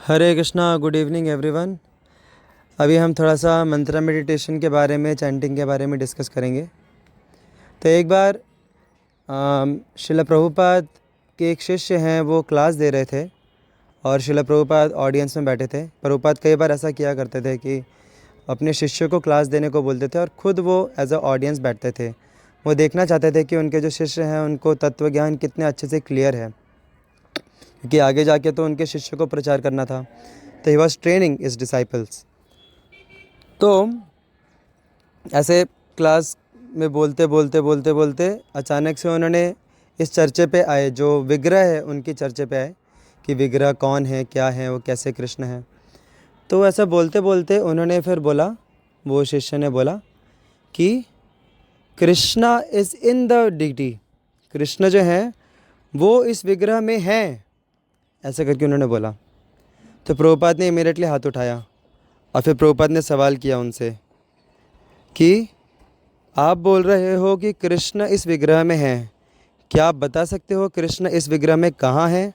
हरे Krishna. Good evening everyone. अभी हम थोड़ा सा मंत्रा मेडिटेशन के बारे में, चैंटिंग के बारे में डिस्कस करेंगे। तो एक बार शिला प्रभुपाद के एक शिष्य हैं, वो क्लास दे रहे थे और शिला प्रभुपाद ऑडियंस में बैठे थे। प्रभुपाद कई बार ऐसा किया करते थे कि अपने शिष्य को क्लास देने को बोलते थे और ख़ुद वो एज अ ऑडियंस बैठते थे। वो देखना चाहते थे कि उनके जो शिष्य हैं उनको तत्व ज्ञान कितने अच्छे से क्लियर है, क्योंकि आगे जाके तो उनके शिष्य को प्रचार करना था। तो he was training is disciples. तो ऐसे क्लास में बोलते बोलते बोलते बोलते अचानक से उन्होंने इस चर्चे पे आए, जो विग्रह है उनकी चर्चे पे आए कि विग्रह कौन है, क्या है, वो कैसे कृष्ण है। तो ऐसा बोलते बोलते उन्होंने फिर बोला, वो शिष्य ने बोला कि Krishna is in the deity, Krishna जो है वो इस विग्रह में है, ऐसे करके उन्होंने बोला। तो प्रभुपाद ने इमीडिएटली हाथ उठाया और फिर प्रभुपाद ने सवाल किया उनसे कि आप बोल रहे हो कि कृष्ण इस विग्रह में है, क्या आप बता सकते हो कृष्ण इस विग्रह में कहाँ है?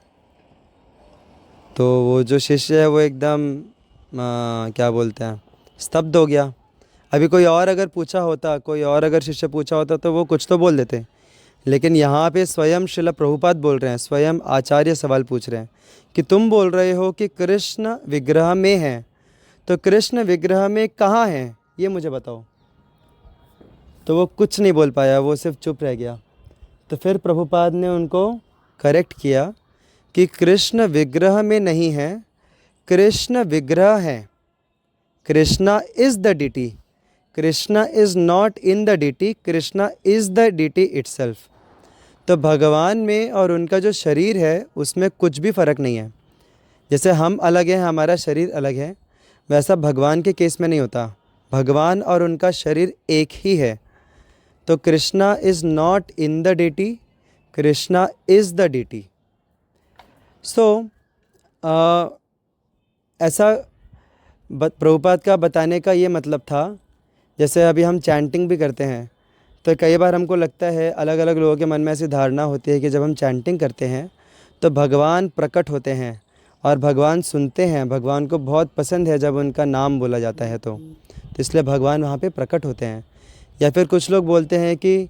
तो वो जो शिष्य है वो एकदम क्या बोलते हैं, स्तब्ध हो गया। अभी कोई और अगर पूछा होता, कोई और अगर शिष्य पूछा होता तो वो कुछ तो बोल देते, लेकिन यहाँ पे स्वयं शिला प्रभुपाद बोल रहे हैं, स्वयं आचार्य सवाल पूछ रहे हैं कि तुम बोल रहे हो कि कृष्ण विग्रह में है, तो कृष्ण विग्रह में कहाँ है ये मुझे बताओ। तो वो कुछ नहीं बोल पाया, वो सिर्फ चुप रह गया। तो फिर प्रभुपाद ने उनको करेक्ट किया कि कृष्ण विग्रह में नहीं है, कृष्ण विग्रह है। Krishna is the deity, Krishna is not in the deity, Krishna is the deity itself. तो भगवान में और उनका जो शरीर है उसमें कुछ भी फ़र्क नहीं है। जैसे हम अलग हैं, हमारा शरीर अलग है, वैसा भगवान के केस में नहीं होता। भगवान और उनका शरीर एक ही है। तो Krishna is not in the deity, Krishna is the deity. So ऐसा प्रभुपाद का बताने का ये मतलब था। जैसे अभी हम चैंटिंग भी करते हैं तो कई बार हमको लगता है, अलग अलग लोगों के मन में ऐसी धारणा होती है कि जब हम चैंटिंग करते हैं तो भगवान प्रकट होते हैं और भगवान सुनते हैं, भगवान को बहुत पसंद है जब उनका नाम बोला जाता है, तो इसलिए भगवान वहाँ पे प्रकट होते हैं। या फिर कुछ लोग बोलते हैं कि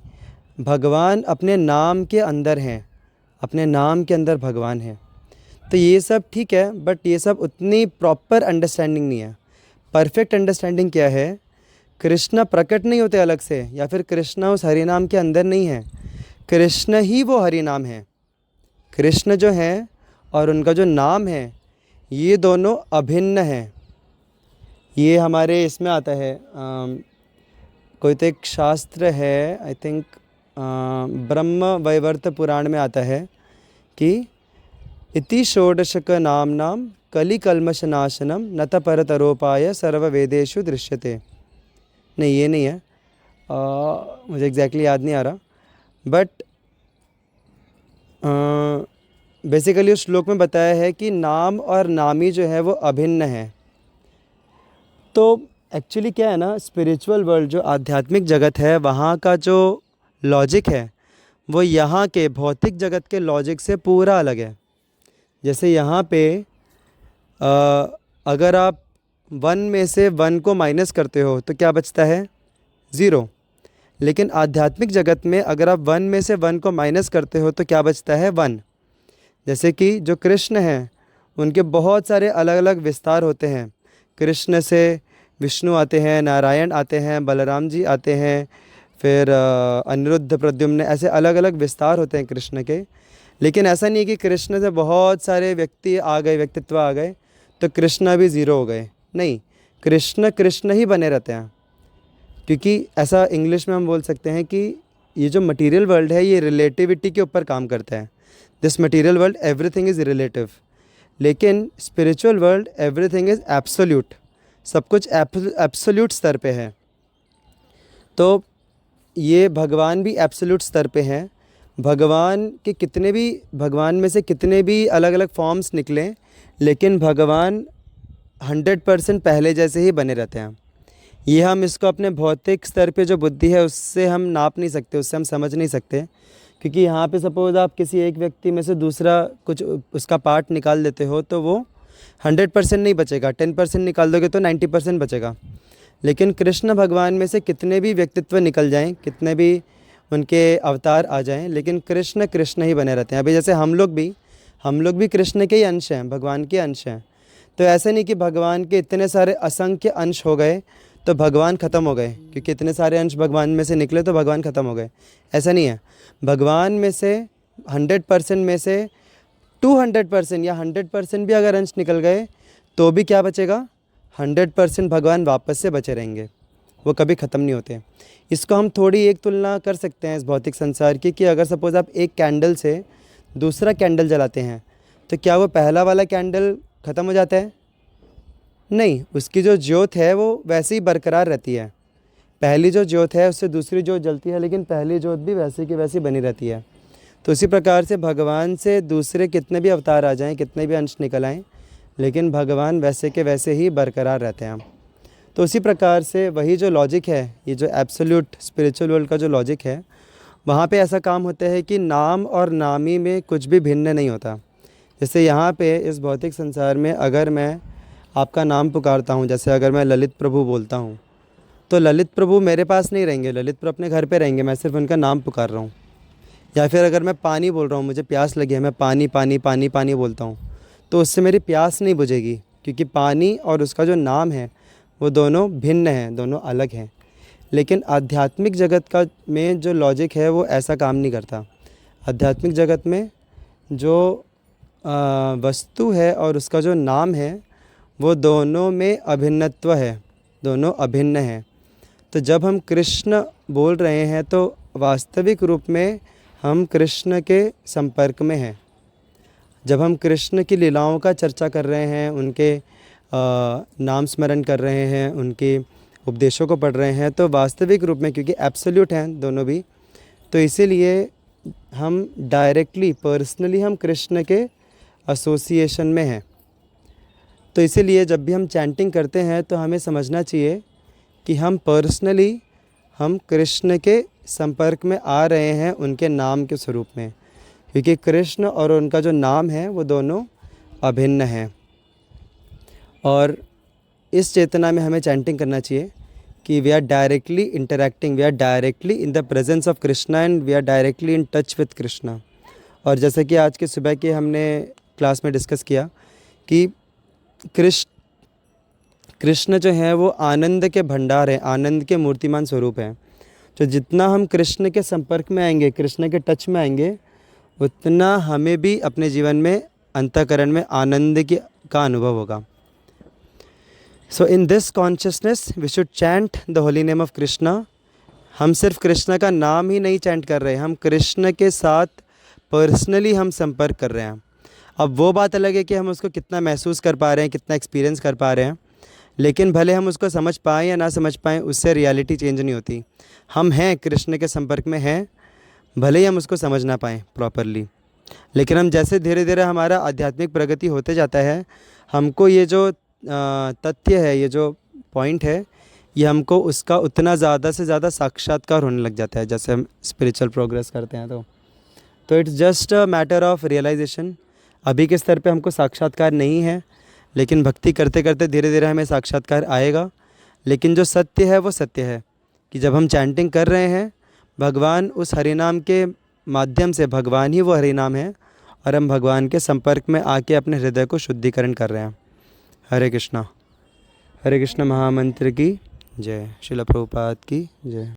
भगवान अपने नाम के अंदर हैं, अपने नाम के अंदर भगवान है। तो ये सब ठीक है, बट ये सब उतनी प्रॉपर अंडरस्टैंडिंग नहीं है। परफेक्ट अंडरस्टैंडिंग क्या है, कृष्ण प्रकट नहीं होते अलग से, या फिर कृष्ण उस हरि नाम के अंदर नहीं है, कृष्ण ही वो हरि नाम है। कृष्ण जो है और उनका जो नाम है ये दोनों अभिन्न हैं। ये हमारे इसमें आता है, कोई तो एक शास्त्र है, आई थिंक ब्रह्म वैवर्त पुराण में आता है कि इति षोडशक नाम कलिकल्मषनाशनम नत परतरोपाय सर्ववेदेषु दृश्यते। नहीं, ये नहीं है, मुझे एग्जैक्टली याद नहीं आ रहा, बट बेसिकली उस श्लोक में बताया है कि नाम और नामी जो है वो अभिन्न है। तो एक्चुअली क्या है ना, स्पिरिचुअल वर्ल्ड, जो आध्यात्मिक जगत है, वहाँ का जो लॉजिक है वो यहाँ के भौतिक जगत के लॉजिक से पूरा अलग है। जैसे यहाँ पे अगर आप 1 में से 1 को माइनस करते हो तो क्या बचता है? 0। लेकिन आध्यात्मिक जगत में अगर आप 1 में से 1 को माइनस करते हो तो क्या बचता है? 1। जैसे कि जो कृष्ण हैं उनके बहुत सारे अलग अलग विस्तार होते हैं। कृष्ण से विष्णु आते हैं, नारायण आते हैं, बलराम जी आते हैं, फिर अनिरुद्ध, प्रद्युम्न, ऐसे अलग अलग विस्तार होते हैं कृष्ण के। लेकिन ऐसा नहीं है कि कृष्ण से बहुत सारे व्यक्ति आ गए, व्यक्तित्व आ गए तो कृष्ण भी 0 हो गए। नहीं, कृष्ण कृष्ण ही बने रहते हैं। क्योंकि ऐसा इंग्लिश में हम बोल सकते हैं कि ये जो मटेरियल वर्ल्ड है ये रिलेटिविटी के ऊपर काम करता है। This material world everything is relative, लेकिन spiritual world everything is absolute. सब कुछ एब्सोल्यूट स्तर पे है। तो ये भगवान भी एब्सोल्यूट स्तर पे हैं। भगवान के कितने भी, भगवान में से कितने भी अलग अलग फॉर्म्स निकलें, लेकिन भगवान 100% पहले जैसे ही बने रहते हैं। ये हम इसको अपने भौतिक स्तर पे जो बुद्धि है उससे हम नाप नहीं सकते, उससे हम समझ नहीं सकते। क्योंकि यहाँ पे सपोज़ आप किसी एक व्यक्ति में से दूसरा कुछ उसका पार्ट निकाल देते हो तो वो 100% नहीं बचेगा, 10% निकाल दोगे तो 90% बचेगा। लेकिन कृष्ण भगवान में से कितने भी व्यक्तित्व निकल जाएं, कितने भी उनके अवतार आ जाएं, लेकिन कृष्ण कृष्ण ही बने रहते हैं। अभी जैसे हम लोग भी कृष्ण के ही अंश हैं, भगवान के अंश हैं। तो ऐसे नहीं कि भगवान के इतने सारे असंख्य अंश हो गए तो भगवान ख़त्म हो गए, क्योंकि इतने सारे अंश भगवान में से निकले तो भगवान ख़त्म हो गए, ऐसा नहीं है। भगवान में से 100% में से 200% या 100% भी अगर अंश निकल गए तो भी क्या बचेगा, 100% भगवान वापस से बचे रहेंगे, वो कभी ख़त्म नहीं होते। इसको हम थोड़ी एक तुलना कर सकते हैं इस भौतिक संसार की, कि अगर सपोज़ आप एक कैंडल से दूसरा कैंडल जलाते हैं तो क्या वो पहला वाला कैंडल ख़त्म हो जाता है? नहीं, उसकी जो ज्योत है वो वैसे ही बरकरार रहती है। पहली जो ज्योत है उससे दूसरी ज्योत जलती है, लेकिन पहली ज्योत भी वैसे की वैसी बनी रहती है। तो इसी प्रकार से भगवान से दूसरे कितने भी अवतार आ जाएं, कितने भी अंश निकल आएँ, लेकिन भगवान वैसे के वैसे ही बरकरार रहते हैं। तो उसी प्रकार से वही जो लॉजिक है, ये जो एब्सोल्यूट स्पिरिचुअल वर्ल्ड का जो लॉजिक है, वहाँ पे ऐसा काम होता है कि नाम और नामी में कुछ भी भिन्न नहीं होता। जैसे यहाँ पे इस भौतिक संसार में अगर मैं आपका नाम पुकारता हूँ, जैसे अगर मैं ललित प्रभु बोलता हूँ, तो ललित प्रभु मेरे पास नहीं रहेंगे, ललित प्रभु अपने घर पे रहेंगे, मैं सिर्फ उनका नाम पुकार रहा हूँ। या फिर अगर मैं पानी बोल रहा हूँ, मुझे प्यास लगी है, मैं पानी पानी पानी पानी बोलता हूँ, तो उससे मेरी प्यास नहीं बुझेगी, क्योंकि पानी और उसका जो नाम है वो दोनों भिन्न हैं, दोनों अलग हैं। लेकिन आध्यात्मिक जगत का में जो लॉजिक है वो ऐसा काम नहीं करता। आध्यात्मिक जगत में जो वस्तु है और उसका जो नाम है वो दोनों में अभिन्नत्व है, दोनों अभिन्न हैं। तो जब हम कृष्ण बोल रहे हैं तो वास्तविक रूप में हम कृष्ण के संपर्क में हैं। जब हम कृष्ण की लीलाओं का चर्चा कर रहे हैं, उनके नाम स्मरण कर रहे हैं, उनके उपदेशों को पढ़ रहे हैं, तो वास्तविक रूप में, क्योंकि एब्सोल्यूट हैं दोनों भी, तो इसीलिए हम डायरेक्टली पर्सनली हम कृष्ण के एसोसिएशन में हैं। तो इसीलिए जब भी हम चैंटिंग करते हैं तो हमें समझना चाहिए कि हम पर्सनली हम कृष्ण के संपर्क में आ रहे हैं उनके नाम के स्वरूप में, क्योंकि कृष्ण और उनका जो नाम है वो दोनों अभिन्न हैं। और इस चेतना में हमें चैंटिंग करना चाहिए कि we are directly interacting, we are directly in the presence of Krishna and we are directly in touch with Krishna. और जैसे कि आज के सुबह के हमने क्लास में डिस्कस किया कि कृष्ण जो है वो आनंद के भंडार हैं, आनंद के मूर्तिमान स्वरूप हैं। तो जितना हम कृष्ण के संपर्क में आएंगे, कृष्ण के टच में आएंगे, उतना हमें भी अपने जीवन में अंतःकरण में आनंद का अनुभव होगा। So in this consciousness we should chant the holy name of Krishna. हम सिर्फ कृष्ण का नाम ही नहीं चैंट कर रहे हैं, हम कृष्ण के साथ पर्सनली हम संपर्क कर रहे हैं। अब वो बात अलग है कि हम उसको कितना महसूस कर पा रहे हैं, कितना एक्सपीरियंस कर पा रहे हैं, लेकिन भले हम उसको समझ पाएँ या ना समझ पाएँ, उससे रियलिटी चेंज नहीं होती। हम हैं, कृष्ण के संपर्क में हैं, भले ही हम उसको समझ ना पाएँ प्रॉपरली, लेकिन हम जैसे धीरे धीरे हमारा आध्यात्मिक प्रगति होते जाता है, हमको ये जो तथ्य है, ये जो पॉइंट है, ये हमको उसका उतना ज़्यादा से ज़्यादा साक्षात्कार होने लग जाता है जैसे हम स्पिरिचुअल प्रोग्रेस करते हैं। तो it's just a matter of realisation. अभी के स्तर पे हमको साक्षात्कार नहीं है, लेकिन भक्ति करते करते धीरे धीरे हमें साक्षात्कार आएगा। लेकिन जो सत्य है वो सत्य है कि जब हम चैंटिंग कर रहे हैं, भगवान उस हरिनाम के माध्यम से, भगवान ही वो हरिनाम है, और हम भगवान के संपर्क में आके अपने हृदय को शुद्धिकरण कर रहे हैं। हरे कृष्णा महामंत्र की जय। श्रील प्रभुपाद की जय।